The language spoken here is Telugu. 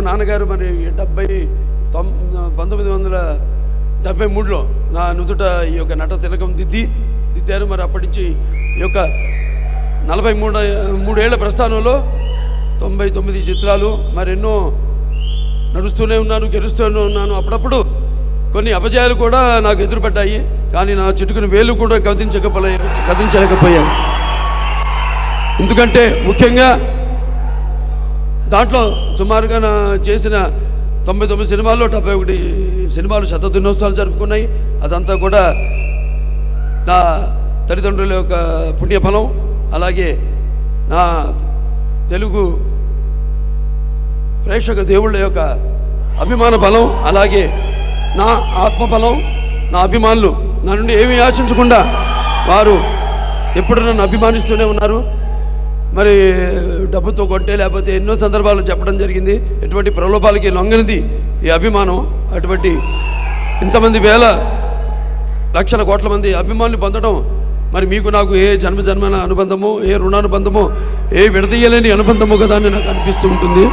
నాన్నగారు మరి 1973లో నా నుదుట ఈ యొక్క నట తిలకం దిద్దారు. మరి అప్పటి నుంచి ఈ యొక్క 43 ఏళ్ల ప్రస్థానంలో 99 చిత్రాలు మరి ఎన్నో నడుస్తూనే ఉన్నాను, గెలుస్తూనే ఉన్నాను. అప్పుడప్పుడు కొన్ని అపజయాలు కూడా నాకు ఎదురుపడ్డాయి, కానీ నా చిటుకుని వేలు కూడా కదించలేకపోయాను. ఎందుకంటే ముఖ్యంగా దాంట్లో సుమారుగా నా చేసిన 99 సినిమాల్లో 71 సినిమాలు శతదినోత్సవాలు జరుపుకున్నాయి. అదంతా కూడా నా తల్లిదండ్రుల యొక్క పుణ్యఫలం, అలాగే నా తెలుగు ప్రేక్షక దేవుళ్ళ యొక్క అభిమాన బలం, అలాగే నా ఆత్మబలం, నా అభిమానులు నా నుండి ఏమీ ఆశించకుండా వారు ఎప్పుడు నన్ను అభిమానిస్తూనే ఉన్నారు. మరి డబ్బుతో కొంటే లేకపోతే ఎన్నో సందర్భాలు చెప్పడం జరిగింది. ఎటువంటి ప్రలోభాలకి లొంగనిది ఈ అభిమానం. అటువంటి ఇంతమంది వేల లక్షల కోట్ల మంది అభిమానులు పొందడం మరి మీకు నాకు ఏ జన్మన అనుబంధమో, ఏ రుణానుబంధమో, ఏ విడదీయలేని అనుబంధమో కదా అని నాకు అనిపిస్తూ ఉంటుంది.